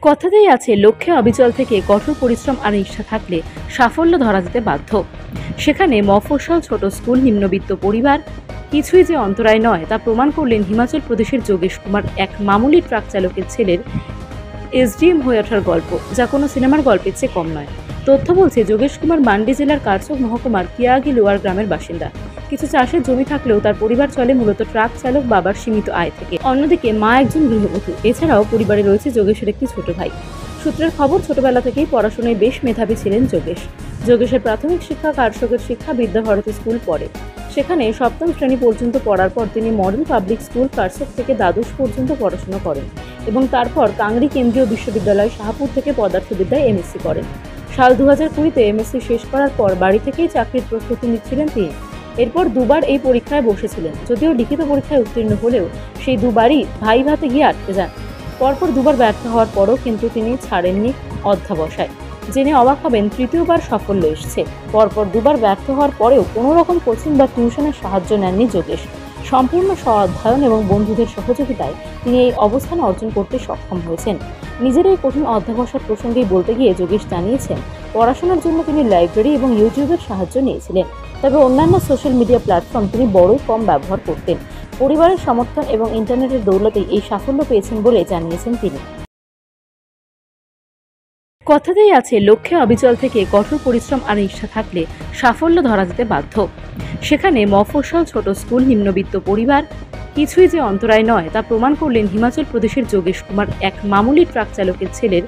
কথাতেই আছে, লক্ষ্যে অবিচল থেকে কঠোর পরিশ্রম আর নিষ্ঠা থাকলে সাফল্য ধরা যেতে বাধ্য। সেখানে মফস্বল ছোট স্কুল, নিম্নবিত্ত পরিবার কিছুই যে অন্তরায় নয় তা প্রমাণ করলেন হিমাচল প্রদেশের যোগেশ কুমার, এক মামুলি ট্রাক চালকের ছেলের এসডিএম হয়ে ওঠার গল্প, যা কোনো সিনেমার গল্পের চেয়ে কম নয়। তথ্য বলছে, যোগেশ কুমার মান্ডি জেলার কারচক মহকুমার কিয়াগি লোয়ার গ্রামের বাসিন্দা। কিছু চাষের জমি থাকলেও তার পরিবার চলে মূলত ট্রাক চালক বাবার সীমিত আয় থেকে। অন্যদিকে মা একজন গৃহবধূ। এছাড়াও পরিবারে রয়েছে যোগেশের একটি ছোট ভাই। সূত্রের খবর, ছোটবেলা থেকেই পড়াশোনায় বেশ মেধাবী ছিলেন যোগেশ। যোগেশের প্রাথমিক শিক্ষা কারচকের শিক্ষা বিদ্যাভারতী স্কুল পড়ে। সেখানে সপ্তম শ্রেণী পর্যন্ত পড়ার পর তিনি মডেল পাবলিক স্কুল কারচক থেকে দ্বাদশ পর্যন্ত পড়াশোনা করেন এবং তারপর কাংড়ি কেন্দ্রীয় বিশ্ববিদ্যালয় শাহপুর থেকে পদার্থবিদ্যায় এমএসসি করেন। সাল 2020-তে এমএসসি শেষ করার পর বাড়ি থেকেই চাকরির প্রস্তুতি নিচ্ছিলেন তিনি। এরপর দুবার এই পরীক্ষায় বসেছিলেন, যদিও লিখিত পরীক্ষায় উত্তীর্ণ হলেও সেই দুবারই ভাইভাতে গিয়ে আটকে যান। পরপর দুবার ব্যর্থ হওয়ার পরও কিন্তু তিনি ছাড়েননি অধ্যাবসায়। জেনে অবাক হবেন, তৃতীয়বার সাফল্য এসছে। পরপর দুবার ব্যর্থ হওয়ার পরেও কোনো রকম কোচিং বা টিউশনের সাহায্য নেননি যোগেশ। সম্পূর্ণ স্ব-অধ্যয়ন এবং বন্ধুদের সহযোগিতায় তিনি এই অবস্থান অর্জন করতে সক্ষম হয়েছেন। নিজের এই কঠিন অধ্যবসায় প্রসঙ্গেই বলতে গিয়ে যোগেশ জানিয়েছেন, পড়াশোনার জন্য তিনি লাইব্রেরি এবং ইউটিউবের সাহায্য নিয়েছিলেন, তবে অন্যান্য সোশ্যাল মিডিয়া প্ল্যাটফর্ম তিনি বড়ই কম ব্যবহার করতেন। পরিবারের সমর্থন এবং ইন্টারনেটের দৌলতেই এই সাফল্য পেয়েছেন বলে জানিয়েছেন তিনি। কথাতেই আছে, লক্ষ্যে অবিচল থেকে কঠোর পরিশ্রম আর নিষ্ঠা থাকলে সাফল্য ধরা যেতে বাধ্য। সেখানে মফস্বল ছোট স্কুল, নিম্নবিত্ত পরিবার কিছুই যে অন্তরায় নয় তা প্রমাণ করলেন হিমাচল প্রদেশের যোগেশ কুমার, এক মামুলি ট্রাক চালকের ছেলের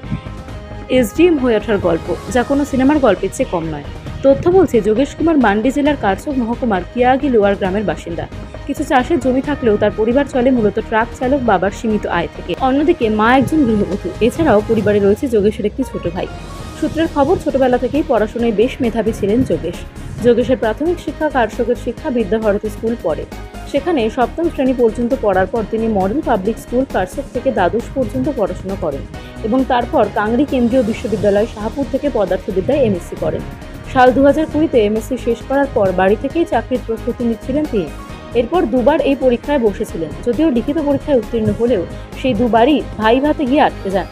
এসডিএম হয়ে ওঠার গল্প, যা কোনো সিনেমার গল্পের চেয়ে কম নয়। তথ্য বলছে, যোগেশ কুমার মান্ডি জেলার কারচক মহকুমার কিয়াগি লোয়ার গ্রামের বাসিন্দা। কিছু চাষের জমি থাকলেও তার পরিবার চলে মূলত ট্রাক চালক বাবার সীমিত আয় থেকে। অন্যদিকে মা একজন গৃহবধূ। এছাড়াও পরিবারে রয়েছে যোগেশের একটি ছোট ভাই। সূত্রের খবর, ছোটবেলা থেকেই পড়াশোনায় বেশ মেধাবী ছিলেন যোগেশ। যোগেশের প্রাথমিক শিক্ষা কারচকের শিক্ষা বিদ্যাভারতী স্কুল পড়ে। সেখানে সপ্তম শ্রেণী পর্যন্ত পড়ার পর তিনি মডেল পাবলিক স্কুল কারচক থেকে দ্বাদশ পর্যন্ত পড়াশোনা করেন এবং তারপর কাংড়ি কেন্দ্রীয় বিশ্ববিদ্যালয় শাহপুর থেকে পদার্থবিদ্যায় এমএসসি করেন। সাল 2020-তে এমএসসি শেষ করার পর বাড়ি থেকেই চাকরির প্রস্তুতি নিচ্ছিলেন তিনি। এরপর দুবার এই পরীক্ষায় বসেছিলেন, যদিও লিখিত পরীক্ষায় উত্তীর্ণ হলেও সেই দুবারই ভাইভাতে গিয়ে আটকে যান।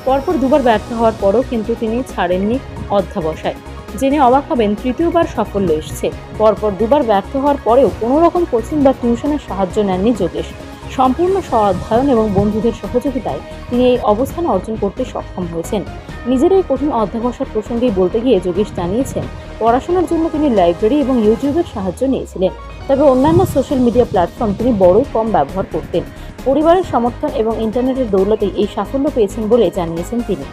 পরপর দুবার ব্যর্থ হওয়ার পরও কিন্তু তিনি ছাড়েননি অধ্যাবসায়। জেনে অবাক হবেন, তৃতীয়বার সাফল্য এসছে। পরপর দুবার ব্যর্থ হওয়ার পরেও কোনো রকম কোচিং বা টিউশনের সাহায্য নেননি যোগেশ। সম্পূর্ণ স্ব-অধ্যয়ন এবং বন্ধুদের সহযোগিতায় তিনি এই অবস্থান অর্জন করতে সক্ষম হয়েছেন। নিজের এই কঠিন অধ্যবসায় প্রসঙ্গেই বলতে গিয়ে যোগেশ জানিয়েছেন, পড়াশোনার জন্য তিনি লাইব্রেরি এবং ইউটিউবের সাহায্য নিয়েছিলেন, তবে অন্যান্য সোশ্যাল মিডিয়া প্ল্যাটফর্ম তিনি বড়ই কম ব্যবহার করতেন। পরিবারের সমর্থন এবং ইন্টারনেটের দৌলতেই এই সাফল্য পেয়েছেন বলে জানিয়েছেন তিনি।